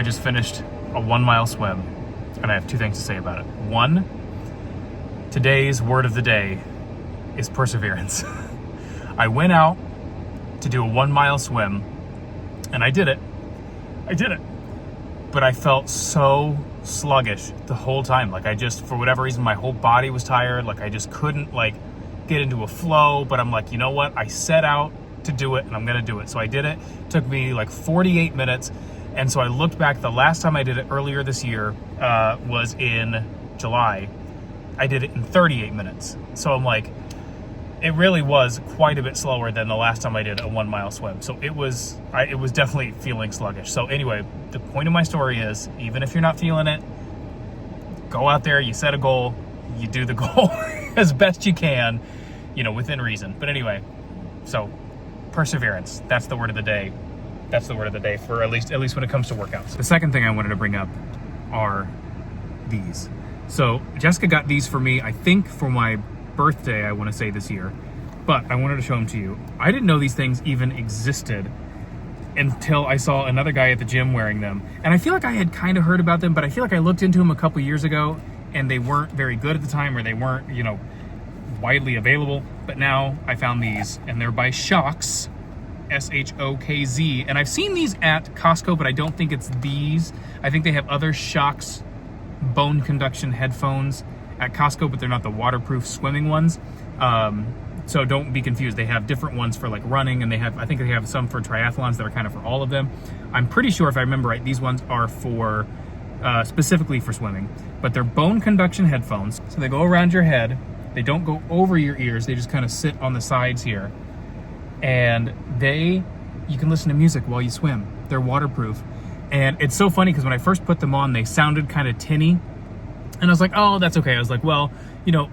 I just finished a 1 mile swim, and I have two things to say about it. One, today's word of the day is perseverance. I went out to do a 1 mile swim, and I did it. But I felt so sluggish the whole time. Like I just, for whatever reason, my whole body was tired. Like I just couldn't like get into a flow, but I'm like, you know what? I set out to do it and I'm gonna do it. So I did it. It took me like 48 minutes. And so I looked back, the last time I did it earlier this year was in July. I did it in 38 minutes. So I'm like, it really was quite a bit slower than the last time I did a 1 mile swim. So it was definitely feeling sluggish. So anyway, the point of my story is, even if you're not feeling it, go out there, you set a goal, you do the goal as best you can, you know, within reason. But anyway, so perseverance, that's the word of the day. That's the word of the day for at least when it comes to workouts. The second thing I wanted to bring up are these. So Jessica got these for me, I think for my birthday, I want to say this year, but I wanted to show them to you. I didn't know these things even existed until I saw another guy at the gym wearing them. And I feel like I had kind of heard about them, but I feel like I looked into them a couple years ago and they weren't very good at the time, or they weren't, you know, widely available. But now I found these, and they're by Shokz, S-H-O-K-Z. And I've seen these at Costco, but I don't think it's these. I think they have other Shokz bone conduction headphones at Costco, but they're not the waterproof swimming ones. So don't be confused. They have different ones for like running, and I think they have some for triathlons that are kind of for all of them. I'm pretty sure, if I remember right, these ones are for specifically for swimming, but they're bone conduction headphones. So they go around your head. They don't go over your ears. They just kind of sit on the sides here. And you can listen to music while you swim. They're waterproof. And it's so funny because when I first put them on, they sounded kind of tinny. And I was like, oh, that's okay. I was like, well, you know,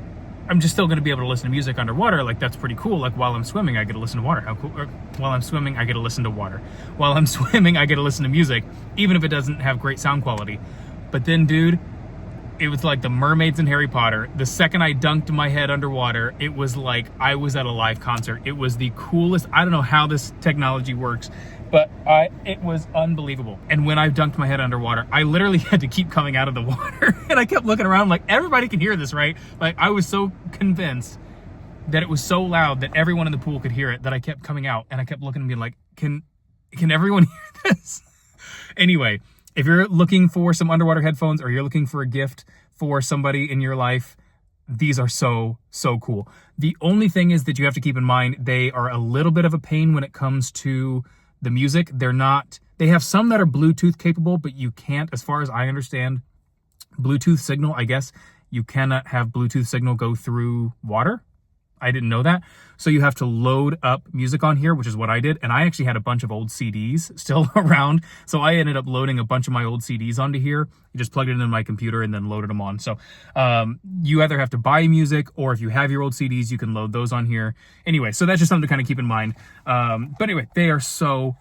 I'm just still going to be able to listen to music underwater. Like, that's pretty cool. Like, while I'm swimming, I get to listen to water. How cool. Or, while I'm swimming, I get to listen to water. While I'm swimming, I get to listen to music, even if it doesn't have great sound quality. But then, dude, it was like the mermaids in Harry Potter. The second I dunked my head underwater, it was like I was at a live concert. It was the coolest. I don't know how this technology works, but it was unbelievable. And when I dunked my head underwater, I literally had to keep coming out of the water. And I kept looking around like, everybody can hear this, right? Like, I was so convinced that it was so loud that everyone in the pool could hear it that I kept coming out, and I kept looking at me like, can everyone hear this? Anyway, if you're looking for some underwater headphones, or you're looking for a gift for somebody in your life, these are so cool. The only thing is that you have to keep in mind, they are a little bit of a pain when it comes to the music. They have some that are Bluetooth capable, but you can't, as far as I understand, Bluetooth signal, I guess, you cannot have Bluetooth signal go through water. I didn't know that. So you have to load up music on here, which is what I did. And I actually had a bunch of old CDs still around. So I ended up loading a bunch of my old CDs onto here. You just plugged it into my computer and then loaded them on. So you either have to buy music, or if you have your old CDs, you can load those on here. Anyway, so that's just something to kind of keep in mind. But anyway, they are so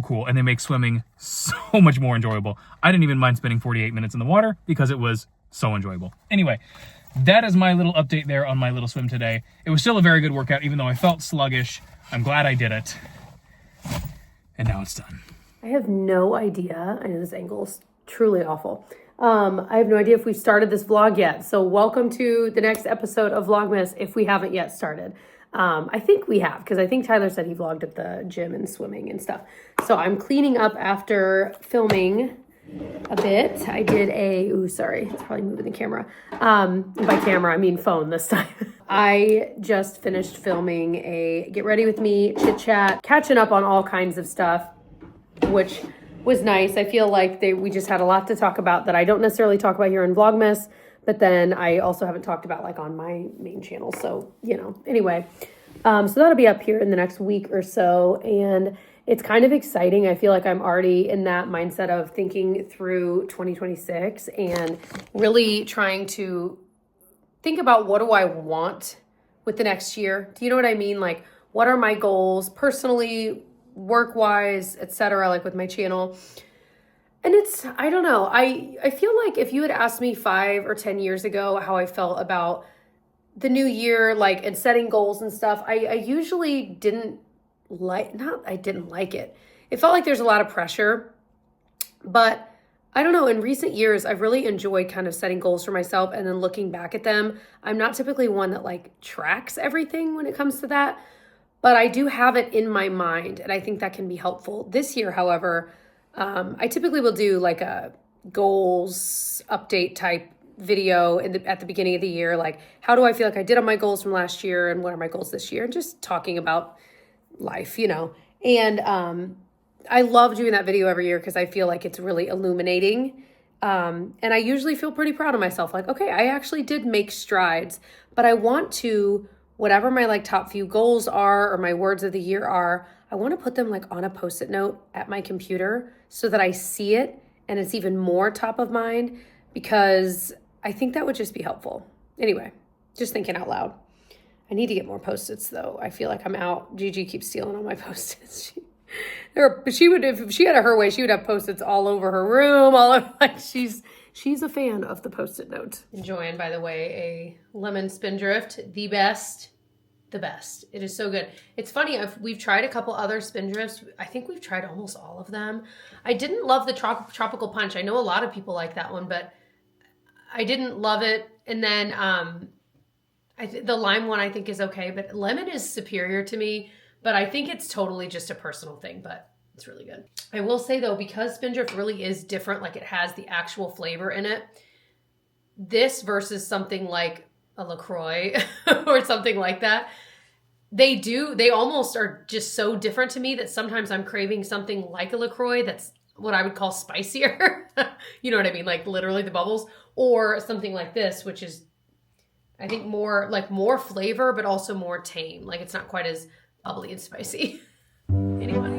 cool. And they make swimming so much more enjoyable. I didn't even mind spending 48 minutes in the water because it was so enjoyable. Anyway, that is my little update there on my little swim today. It was still a very good workout, even though I felt sluggish. I'm glad I did it. And now it's done. I have no idea. I know this angle is truly awful. I have no idea if we started this vlog yet. So welcome to the next episode of Vlogmas if we haven't yet started. I think we have, because I think Tyler said he vlogged at the gym and swimming and stuff. So I'm cleaning up after filming a bit. I did sorry, it's probably moving the camera. By camera, I mean phone this time. I just finished filming a Get Ready With Me chit chat, catching up on all kinds of stuff, which was nice. I feel like we just had a lot to talk about that I don't necessarily talk about here in Vlogmas, but then I also haven't talked about like on my main channel. So, you know, anyway, so that'll be up here in the next week or so. And it's kind of exciting. I feel like I'm already in that mindset of thinking through 2026 and really trying to think about, what do I want with the next year? Do you know what I mean? Like, what are my goals personally, work-wise, etc., like with my channel? And I don't know. I feel like if you had asked me 5 or 10 years ago how I felt about the new year, like, and setting goals and stuff, I usually didn't like it. It felt like there's a lot of pressure But I don't know, in recent years, I've really enjoyed kind of setting goals for myself and then looking back at them. I'm not typically one that like tracks everything when it comes to that, but I do have it in my mind, and I think that can be helpful. This year, however, I typically will do like a goals update type video at the beginning of the year, like how do I feel like I did on my goals from last year and what are my goals this year, and just talking about life, and I love doing that video every year because I feel like it's really illuminating. And I usually feel pretty proud of myself. Like, okay, I actually did make strides, but I want to, whatever my like top few goals are or my words of the year are, I want to put them like on a Post-it note at my computer so that I see it and it's even more top of mind, because I think that would just be helpful. Anyway, just thinking out loud. I need to get more Post-its though. I feel like I'm out. Gigi keeps stealing all my Post-its. She would, if she had it her way, she would have Post-its all over her room, all over, like she's a fan of the Post-it note. Enjoying, by the way, a lemon spindrift, the best. It is so good. It's funny, we've tried a couple other spindrifts. I think we've tried almost all of them. I didn't love the tropical punch. I know a lot of people like that one, but I didn't love it. And then the lime one I think is okay, but lemon is superior to me. But I think it's totally just a personal thing, but it's really good. I will say though, because spindrift really is different, like it has the actual flavor in it, this versus something like a LaCroix or something like that, they almost are just so different to me that sometimes I'm craving something like a LaCroix that's what I would call spicier. You know what I mean? Like literally the bubbles, or something like this, which is, I think more flavor, but also more tame. Like it's not quite as bubbly and spicy. Anyway.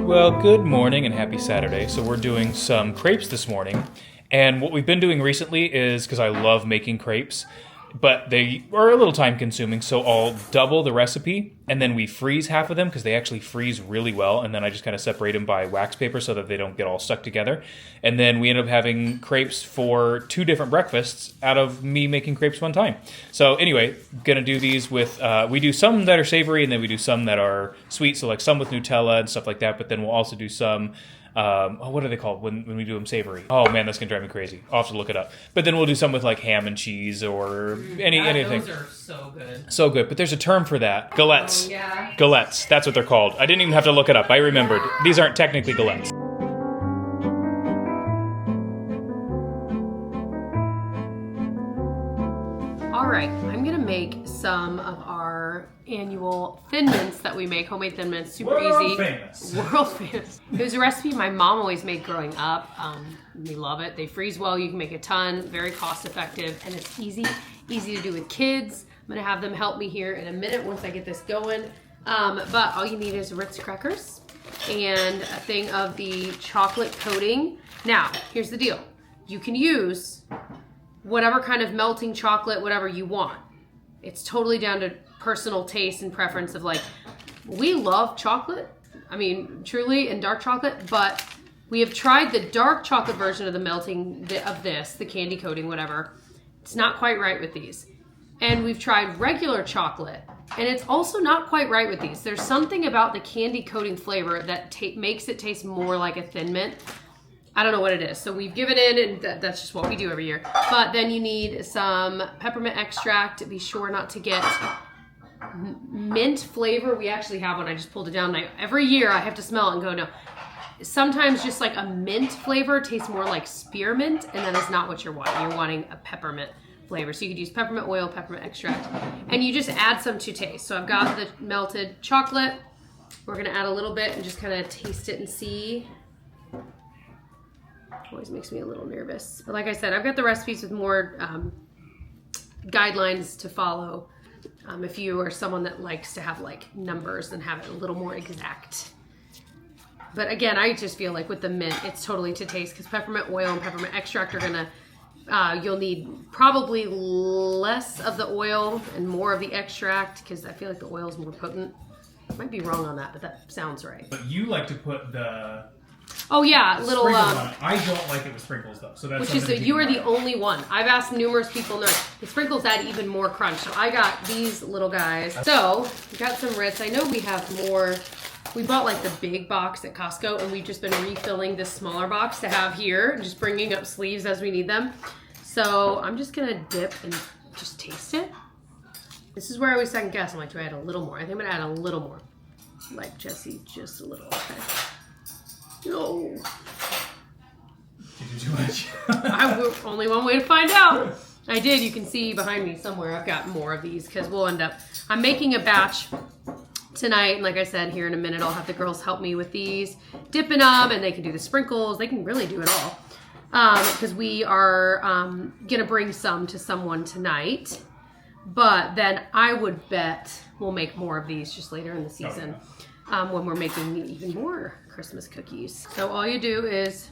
Well, good morning and happy Saturday. So we're doing some crepes this morning. And what we've been doing recently is, because I love making crepes, but they are a little time consuming, so I'll double the recipe and then we freeze half of them because they actually freeze really well, and then I just kind of separate them by wax paper so that they don't get all stuck together. And then we end up having crepes for 2 different breakfasts out of me making crepes one time. So anyway, gonna do these with, we do some that are savory and then we do some that are sweet, so like some with Nutella and stuff like that, but then we'll also do some what are they called when we do them savory? Oh man, that's gonna drive me crazy. I'll have to look it up. But then we'll do some with like ham and cheese or anything. Those are so good. So good. But there's a term for that. Galettes. Oh, yeah. Galettes. That's what they're called. I didn't even have to look it up. I remembered. These aren't technically galettes. All right, I'm gonna make some of our annual Thin Mints that we make, homemade Thin Mints, super easy. World famous. It was a recipe my mom always made growing up. We love it. They freeze well, you can make a ton, very cost effective, and it's easy to do with kids. I'm gonna have them help me here in a minute once I get this going. But all you need is Ritz crackers and a thing of the chocolate coating. Now, here's the deal. You can use whatever kind of melting chocolate, whatever you want. It's totally down to personal taste and preference of like, we love chocolate. I mean, truly, and dark chocolate, but we have tried the dark chocolate version of the melting of this, the candy coating, whatever. It's not quite right with these. And we've tried regular chocolate, and it's also not quite right with these. There's something about the candy coating flavor that makes it taste more like a Thin Mint. I don't know what it is. So we've given in, and that's just what we do every year. But then you need some peppermint extract. Be sure not to get mint flavor. We actually have one. I just pulled it down. Every year I have to smell it and go, no. Sometimes just like a mint flavor tastes more like spearmint, and that is not what you're wanting. You're wanting a peppermint flavor. So you could use peppermint oil, peppermint extract, and you just add some to taste. So I've got the melted chocolate. We're gonna add a little bit and just kind of taste it and see. Always makes me a little nervous. But like I said, I've got the recipes with more guidelines to follow. If you are someone that likes to have like numbers and have it a little more exact. But again, I just feel like with the mint, it's totally to taste, because peppermint oil and peppermint extract are gonna, you'll need probably less of the oil and more of the extract, because I feel like the oil is more potent. Might be wrong on that, but that sounds right. But you like to put the Oh yeah, little sprinkles on it. I don't like it with sprinkles though. So that's which is you are the only one. I've asked numerous people. No, the sprinkles add even more crunch. So I got these little guys. So we got some Ritz. I know we have more. We bought like the big box at Costco, and we've just been refilling this smaller box to have here, just bringing up sleeves as we need them. So I'm just gonna dip and just taste it. This is where I always second guess. I'm like, do I add a little more? I think I'm gonna add a little more. Like Jesse, just a little. Okay. No. Did you do much? Only one way to find out. I did. You can see behind me somewhere. I've got more of these because we'll end up. I'm making a batch tonight, and like I said, here in a minute, I'll have the girls help me with these, dipping them, and they can do the sprinkles. They can really do it all. Because we are gonna bring some to someone tonight, but then I would bet we'll make more of these just later in the season. When we're making even more Christmas cookies. So all you do is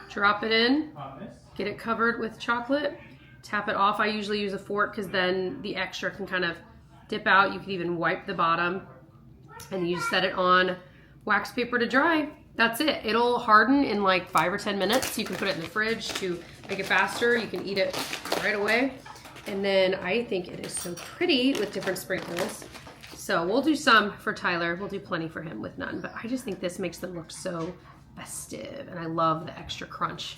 drop it in, get it covered with chocolate, tap it off. I usually use a fork because then the extra can kind of dip out. You can even wipe the bottom, and you set it on wax paper to dry. That's it. It'll harden in like 5 or 10 minutes. You can put it in the fridge to make it faster. You can eat it right away. And then I think it is so pretty with different sprinkles. So we'll do some for Tyler. We'll do plenty for him with none. But I just think this makes them look so festive. And I love the extra crunch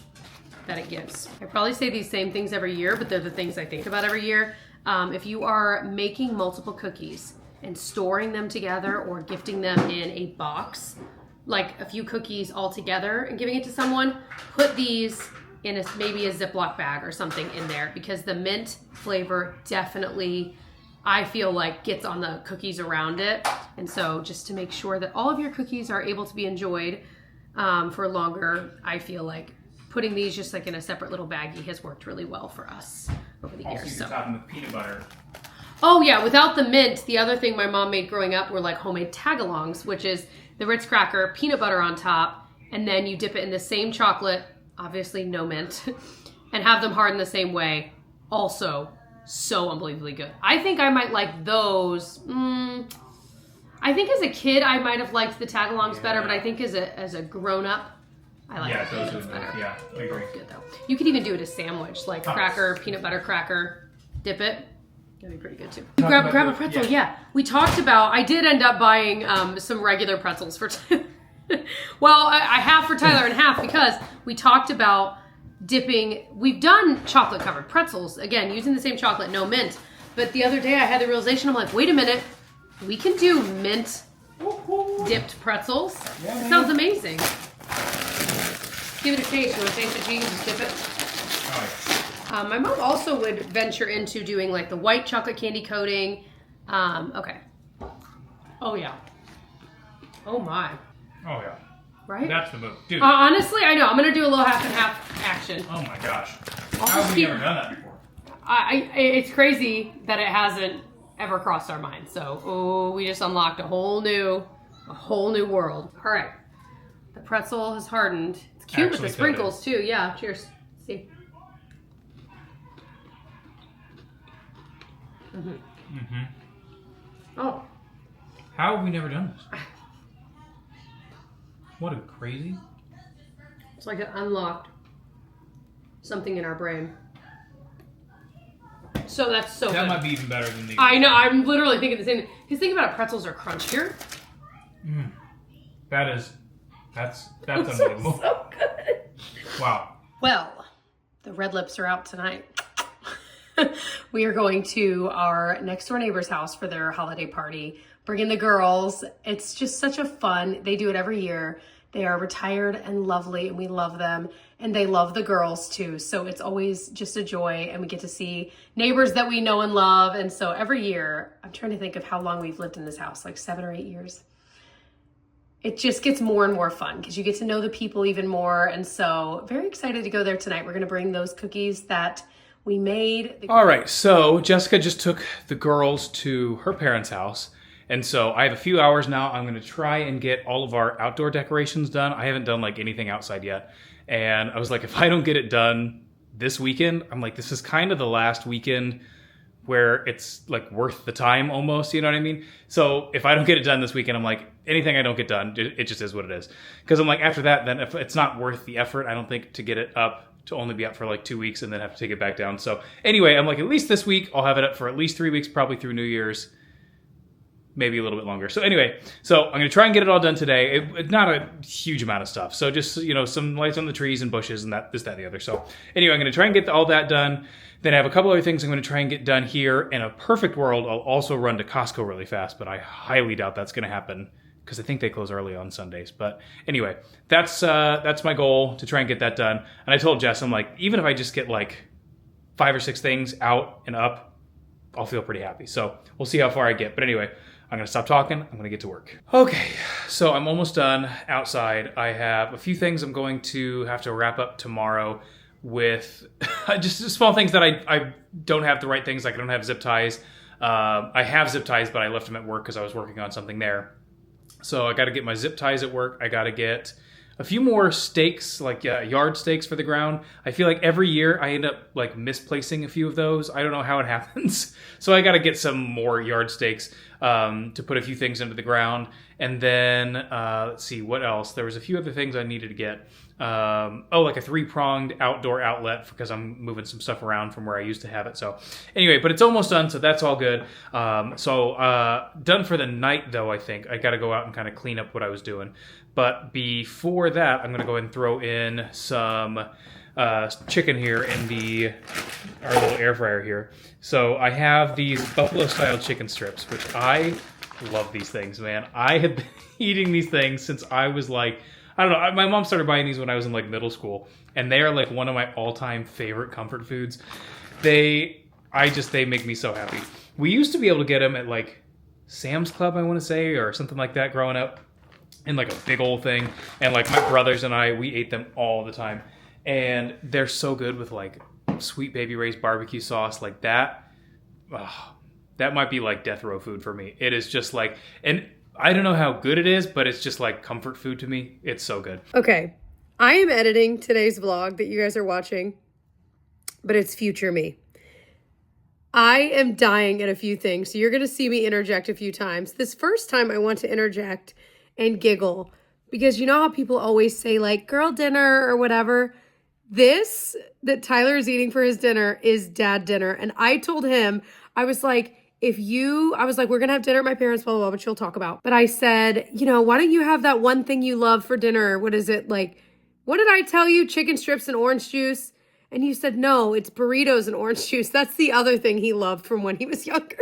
that it gives. I probably say these same things every year, but they're the things I think about every year. If you are making multiple cookies and storing them together or gifting them in a box, like a few cookies all together and giving it to someone, put these in maybe a Ziploc bag or something in there, because the mint flavor definitely, I feel like, gets on the cookies around it. And so just to make sure that all of your cookies are able to be enjoyed for longer, I feel like putting these just like in a separate little baggie has worked really well for us over the years. Also, you're topping with peanut butter. Oh yeah, without the mint, the other thing my mom made growing up were like homemade tagalongs, which is the Ritz cracker, peanut butter on top, and then you dip it in the same chocolate, obviously no mint, and have them harden the same way. Also, so unbelievably good. I think I might like those. I think as a kid, I might have liked the tagalongs better, but I think as a grown-up, I like those better. Yeah, I agree. Good though. You could even do it as a sandwich, like cracker, peanut butter cracker, dip it. That'd be pretty good too. Grab a pretzel, yeah. We talked about, I did end up buying some regular pretzels for well, I half for Tyler and half because we talked about dipping. We've done chocolate covered pretzels, again, using the same chocolate, no mint. But the other day I had the realization, I'm like, wait a minute, we can do mint dipped pretzels. Yeah, that sounds amazing. Give it a taste. You want to taste the cheese and dip it? Oh, yeah. My mom also would venture into doing like the white chocolate candy coating. Okay. Oh yeah. Oh my. Oh yeah. Right? That's the move. Dude. Honestly, I know. I'm going to do a little half and half action. Oh my gosh. How have we never done that before? It's crazy that it hasn't ever crossed our mind. So, we just unlocked a whole new world. All right. The pretzel has hardened. It's cute with the sprinkles too. Yeah. Cheers. See. Oh. How have we never done this? What a crazy. It's like it unlocked something in our brain. So that's so That good. might be even better than these. I know. I'm literally thinking the same thing. Because think about it. Pretzels are crunchier. That's unbelievable. So good. Wow. Well, the red lips are out tonight. We are going to our next door neighbor's house for their holiday party. Bringing the girls. It's just such a fun. They do it every year. They are retired and lovely, and we love them. And they love the girls too. So it's always just a joy, and we get to see neighbors that we know and love. And so every year, I'm trying to think of how long we've lived in this house, like 7 or 8 years. It just gets more and more fun because you get to know the people even more. And so very excited to go there tonight. We're going to bring those cookies that we made. All right, so Jessica just took the girls to her parents' house. And so I have a few hours now. I'm going to try and get all of our outdoor decorations done. I haven't done like anything outside yet. And I was like, if I don't get it done this weekend, I'm like, this is kind of the last weekend where it's like worth the time almost, you know what I mean? So if I don't get it done this weekend, I'm like, anything I don't get done, it just is what it is. Because I'm like, after that, then if it's not worth the effort, I don't think, to get it up, to only be up for like 2 weeks and then have to take it back down. So anyway, I'm like, at least this week, I'll have it up for at least 3 weeks, probably through New Year's, maybe a little bit longer. So anyway, so I'm going to try and get it all done today. It's not a huge amount of stuff. So just, some lights on the trees and bushes and this, that, and the other. So anyway, I'm going to try and get all that done. Then I have a couple other things I'm going to try and get done here. In a perfect world, I'll also run to Costco really fast, but I highly doubt that's going to happen because I think they close early on Sundays. But anyway, that's my goal, to try and get that done. And I told Jess, I'm like, even if I just get like 5 or 6 things out and up, I'll feel pretty happy. So we'll see how far I get. But anyway, I'm going to stop talking. I'm going to get to work. Okay, so I'm almost done outside. I have a few things I'm going to have to wrap up tomorrow with just small things that I don't have the right things. Like I don't have zip ties. I have zip ties, but I left them at work because I was working on something there. So I got to get my zip ties at work. I got to get a few more stakes, like yard stakes for the ground. I feel like every year I end up like misplacing a few of those. I don't know how it happens. So I got to get some more yard stakes to put a few things into the ground. And then, let's see, what else? There was a few other things I needed to get. Like a 3-pronged outdoor outlet because I'm moving some stuff around from where I used to have it. So anyway, but it's almost done, so that's all good. Done for the night though, I think. I got to go out and kind of clean up what I was doing. But before that, I'm going to go ahead and throw in some chicken here in our little air fryer here. So I have these buffalo style chicken strips, which I love these things, man. I have been eating these things since I was like, I don't know. My mom started buying these when I was in like middle school, and they are like one of my all-time favorite comfort foods. They make me so happy. We used to be able to get them at like Sam's Club, I want to say, or something like that growing up, in like a big old thing. And like my brothers and I, we ate them all the time, and they're so good with like Sweet Baby Ray's barbecue sauce, like that. Oh, that might be like death row food for me. It is just like, and I don't know how good it is, but it's just like comfort food to me. It's so good. Okay, I am editing today's vlog that you guys are watching, but it's future me. I am dying at a few things, so you're going to see me interject a few times. This first time I want to interject and giggle because you know how people always say like girl dinner or whatever? This that Tyler is eating for his dinner is dad dinner. And I told him, I was like, we're going to have dinner at my parents, blah, blah, blah, which you'll talk about. But I said, why don't you have that one thing you love for dinner? What is it? Like, what did I tell you? Chicken strips and orange juice? And you said, no, it's burritos and orange juice. That's the other thing he loved from when he was younger.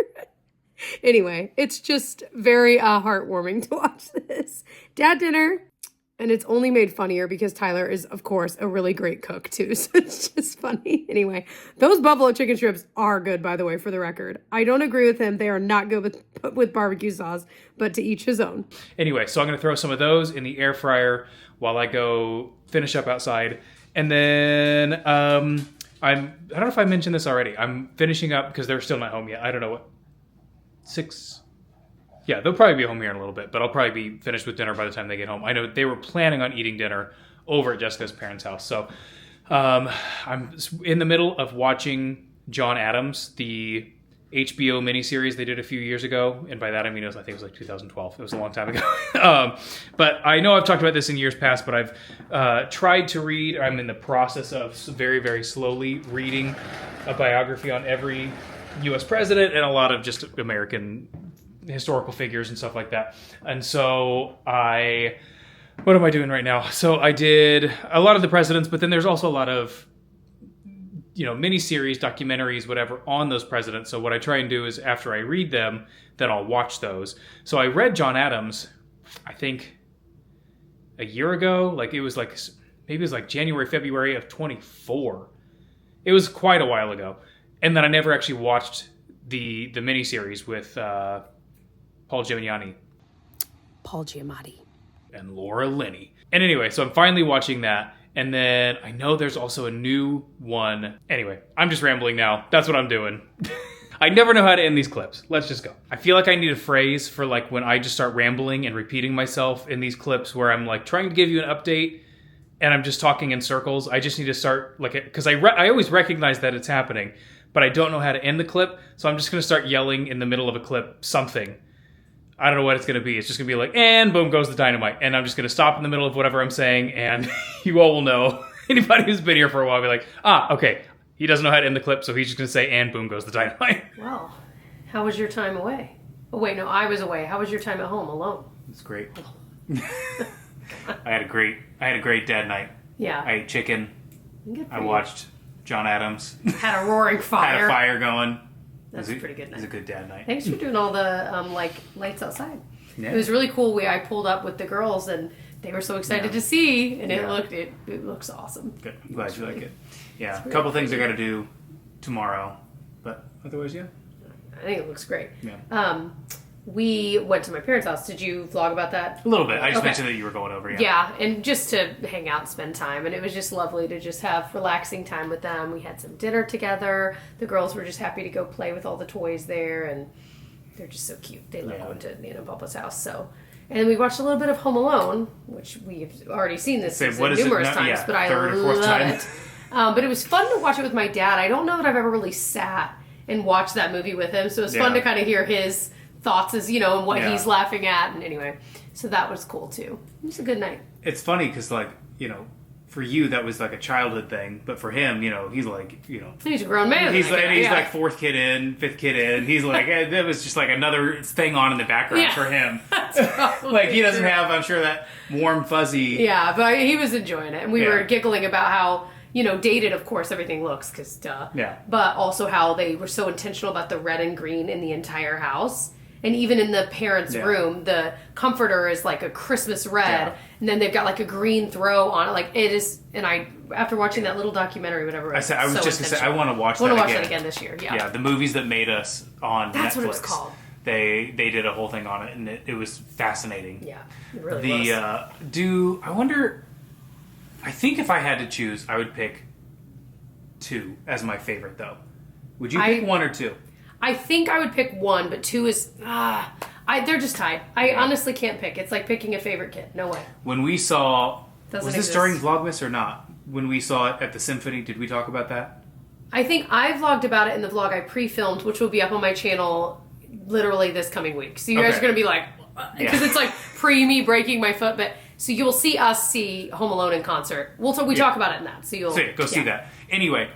Anyway, it's just very heartwarming to watch this. Dad dinner. And it's only made funnier because Tyler is, of course, a really great cook, too. So it's just funny. Anyway, those buffalo chicken strips are good, by the way, for the record. I don't agree with him. They are not good with barbecue sauce, but to each his own. Anyway, so I'm going to throw some of those in the air fryer while I go finish up outside. And then I don't know if I mentioned this already. I'm finishing up because they're still not home yet. I don't know what, 6... Yeah, they'll probably be home here in a little bit, but I'll probably be finished with dinner by the time they get home. I know they were planning on eating dinner over at Jessica's parents' house. So I'm in the middle of watching John Adams, the HBO miniseries they did a few years ago. And by that, I mean, I think it was like 2012. It was a long time ago. But I know I've talked about this in years past, but I've tried to read. I'm in the process of very, very slowly reading a biography on every U.S. president and a lot of just American historical figures and stuff like that. And so what am I doing right now? So I did a lot of the presidents, but then there's also a lot of, miniseries, documentaries, whatever, on those presidents. So what I try and do is after I read them, then I'll watch those. So I read John Adams, I think a year ago, maybe it was like January, February of 24. It was quite a while ago. And then I never actually watched the miniseries with, Paul Giamatti. And Laura Linney. And anyway, so I'm finally watching that. And then I know there's also a new one. Anyway, I'm just rambling now. That's what I'm doing. I never know how to end these clips. Let's just go. I feel like I need a phrase for like when I just start rambling and repeating myself in these clips where I'm like trying to give you an update and I'm just talking in circles. I just need to start because I always recognize that it's happening. but I don't know how to end the clip, so I'm just going to start yelling in the middle of a clip something. I don't know what it's going to be. It's just going to be like, and boom goes the dynamite. And I'm just going to stop in the middle of whatever I'm saying, and you all will know. Anybody who's been here for a while will be like, okay, he doesn't know how to end the clip, so he's just going to say, and boom goes the dynamite. Well, how was your time away? Oh, wait, no, I was away. How was your time at home alone? It's great. I had a great dad night. Yeah. I ate chicken. I you. watched John Adams. Had a roaring fire. Had a fire going. That's a pretty good night. It was a good dad night. Thanks for doing all the lights outside. Yeah. It was really cool. I pulled up with the girls and they were so excited to see, and it looks awesome. Good. I'm glad you like it. Yeah, a couple things I got to do tomorrow, but otherwise, yeah. I think it looks great. Yeah. We went to my parents' house. Did you vlog about that? A little bit. I just mentioned that you were going over. Yeah, and just to hang out and spend time. And it was just lovely to just have relaxing time with them. We had some dinner together. The girls were just happy to go play with all the toys there. And they're just so cute. They love going to Nina and Papa's house. So, and we watched a little bit of Home Alone, which we've already seen this season numerous times. But I love it. But it was fun to watch it with my dad. I don't know that I've ever really sat and watched that movie with him. So it was fun to kind of hear his thoughts as and what he's laughing at, and anyway, so that was cool too. It was a good night. It's funny because for you that was like a childhood thing, but for him, he's like he's a grown man. He's like fourth kid in, fifth kid in. He's like that was just like another thing on in the background for him. Like he doesn't have, I'm sure, that warm fuzzy. Yeah, but he was enjoying it, and we were giggling about how dated, of course, everything looks, because duh. Yeah. But also how they were so intentional about the red and green in the entire house. And even in the parents' room, the comforter is like a Christmas red, and then they've got like a green throw on it. Like it is, and after watching that little documentary, whatever, I was just gonna say, I want to watch that again this year. Yeah. Yeah, the movies that made us on That's Netflix. what it was called. They did a whole thing on it, and it was fascinating. Yeah, it really was. I wonder. I think if I had to choose, I would pick 2 as my favorite, though. Would you pick 1 or 2? I think I would pick 1, but 2 is... they're just tied. I honestly can't pick. It's like picking a favorite kid. No way. When we saw... Was this during Vlogmas or not? When we saw it at the Symphony, did we talk about that? I think I vlogged about it in the vlog I pre-filmed, which will be up on my channel literally this coming week. So you guys are going to be like... Because it's like pre-me breaking my foot, but... So you will see us see Home Alone in concert. We talk about it in that. So you'll go see that. Anyway,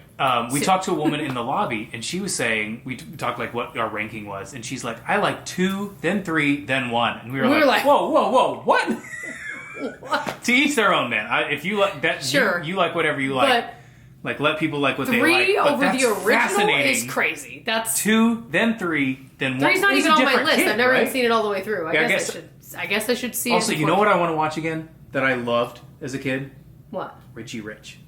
we talked to a woman in the lobby, and she was saying we talked like what our ranking was, and she's like, "I like 2, then 3, then 1," and we were like, "Whoa, what?" To each their own, man. If you like that, you like whatever you like. But let people like what they like. 3 over the original is crazy. That's 2, then 3, then 1. 3's not even on my list. I've never even seen it all the way through. I guess I should see it. Also, you know what I want to watch again that I loved as a kid? What? Richie Rich.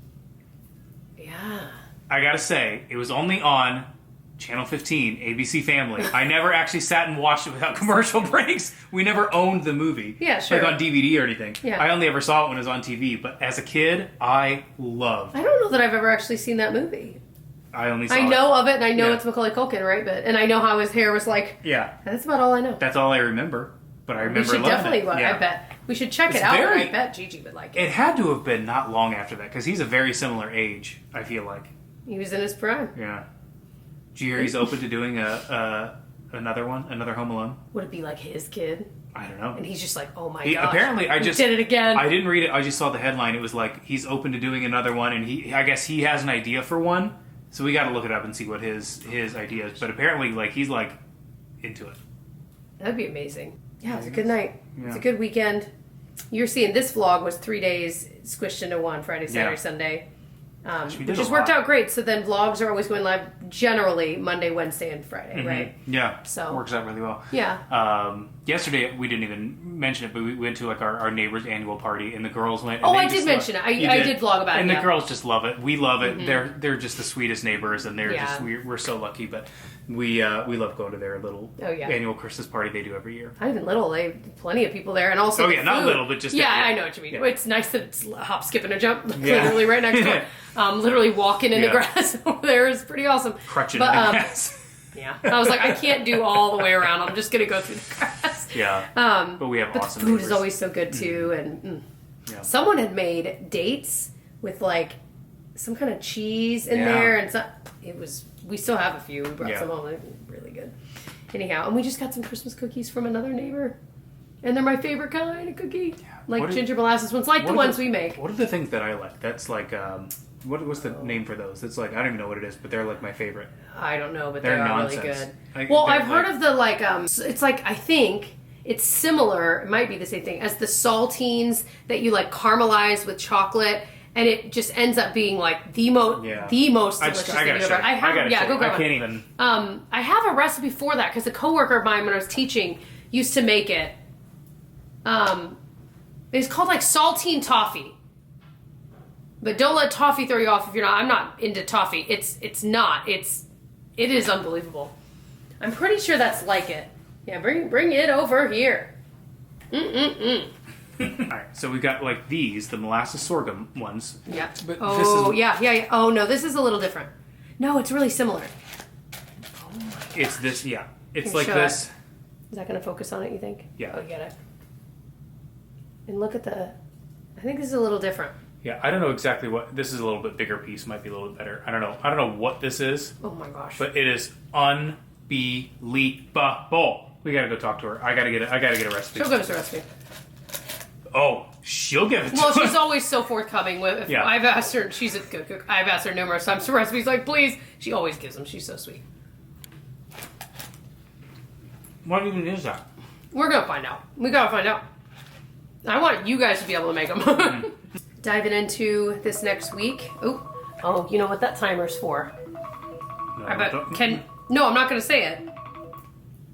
Yeah. I gotta say, it was only on Channel 15, ABC Family. I never actually sat and watched it without commercial breaks. We never owned the movie. Yeah, sure. Like on DVD or anything. Yeah. I only ever saw it when it was on TV. But as a kid, I loved. I don't know that I've ever actually seen that movie. I know of it, and I know it's Macaulay Culkin, right? And I know how his hair was like. Yeah. That's about all I know. That's all I remember. But I remember loving it. We should definitely, I bet. We should check it out, and I bet Gigi would like it. It had to have been not long after that, because he's a very similar age, I feel like. He was in his prime. Yeah. Do you hear he's open to doing another one? Another Home Alone? Would it be like his kid? I don't know. And he's just like, oh my gosh. Apparently, we did it again. I didn't read it. I just saw the headline. It was like, he's open to doing another one, and I guess he has an idea for one. So we got to look it up and see what his idea is. But apparently, he's into it. That'd be amazing. Yeah, it was a good night. Yeah. It's a good weekend. You're seeing this vlog was 3 days squished into one, Friday, Saturday, Sunday. Which just worked out great. So then vlogs are always going live generally Monday, Wednesday, and Friday, right? Yeah. So works out really well. Yeah. Yesterday, we didn't even mention it, but we went to our neighbor's annual party, and the girls went. And I did mention it. I did vlog about it. And the girls just love it. We love it. They're just the sweetest neighbors, and we're so lucky. But we love going to their little annual Christmas party they do every year. Not even little. They have plenty of people there, and also not little, but just I know what you mean. Yeah. It's nice that it's hop, skip, and a jump, literally right next door. Literally walking in the grass over there is pretty awesome. Crutching in the grass. Yeah, I was like, I can't do all the way around. I'm just gonna go through the grass. Yeah. But we have awesome the food neighbors. is always so good too, and someone had made dates with some kind of cheese in there, and we still have a few. We brought some home. They're really good. Anyhow, and we just got some Christmas cookies from another neighbor, and they're my favorite kind of cookie, like ginger molasses ones, like the ones we make. What are the things that I like? That's like what's the name for those? It's like I don't even know what it is, but they're like my favorite. I don't know, but they're they are nonsense. really good. Well, I've heard of the like it's like I think it's similar. It might be the same thing as the saltines that you like caramelize with chocolate. And it just ends up being like the most delicious thing you've ever. I can't even. I have a recipe for that because a coworker of mine when I was teaching used to make it. It's called like saltine toffee. But don't let toffee throw you off if you're not. I'm not into toffee. It's not. It is unbelievable. I'm pretty sure that's like it. Yeah, bring it over here. Alright, so we've got like these, the molasses sorghum ones. Yeah. But yeah. Oh no, this is a little different. No, it's really similar. It's this, yeah. It's like this. Is that going to focus on it, you think? Yeah. Oh, you get it. And look at I think this is a little different. Yeah, I don't know exactly what, this is a little bit bigger piece, might be a little bit better. I don't know what this is. Oh my gosh. But it is unbelievable. We gotta go talk to her. I gotta get a recipe. She'll give us a recipe. Oh, she'll give it to us. Well, she's always so forthcoming. I've asked her, she's a good cook. I've asked her numerous times for recipes, like, please. She always gives them. She's so sweet. What even is that? We're going to find out. We got to find out. I want you guys to be able to make them. Diving into this next week. Oh, you know what that timer's for. No, I'm not going to say it.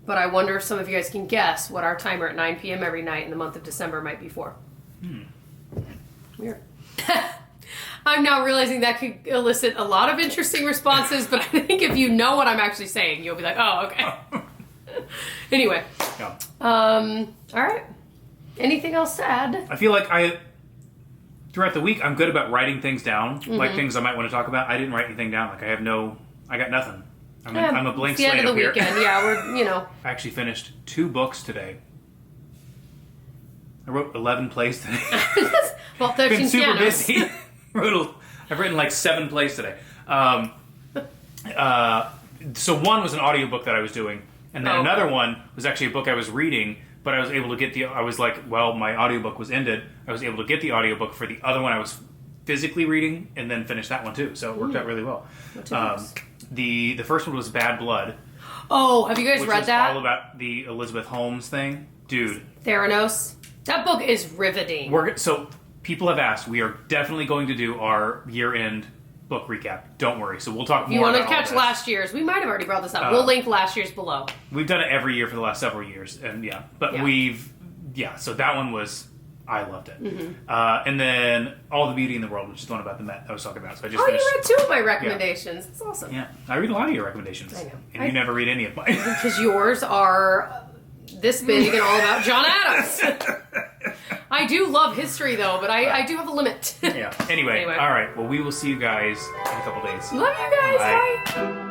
But I wonder if some of you guys can guess what our timer at 9 p.m. every night in the month of December might be for. Weird. I'm now realizing that could elicit a lot of interesting responses, but I think if you know what I'm actually saying, you'll be like, oh, okay. Anyway. Yeah. All right. Anything else to add? I feel like throughout the week, I'm good about writing things down, like things I might want to talk about. I didn't write anything down. Like I got nothing. I'm a blank slate up here. It's the end of the weekend. Yeah, I actually finished 2 books today. I wrote 11 plays today. Well, 13 been super pianos. busy. I've written like 7 plays today. So one was an audiobook that I was doing, and then another one was actually a book I was reading, but I was able to get I was like, well, my audiobook was ended. I was able to get the audiobook for the other one I was physically reading, and then finish that one too. So it worked out really well. The first one was Bad Blood. Oh, have you guys read that? All about the Elizabeth Holmes thing, dude. Theranos. That book is riveting. So people have asked. We are definitely going to do our year-end book recap. Don't worry. So we'll talk more. If you want to catch last year's, we might have already brought this up. We'll link last year's below. We've done it every year for the last several years, and so that one was. I loved it. And then All the Beauty in the World, which is the one about the Met I was talking about. So I just finished. You read 2 of my recommendations. That's awesome. Yeah, I read a lot of your recommendations. I know. And you never read any of mine. Because yours are this big and all about John Adams. I do love history, though, but I do have a limit. Yeah. Anyway, all right. Well, we will see you guys in a couple days. Love you guys. Bye. Bye.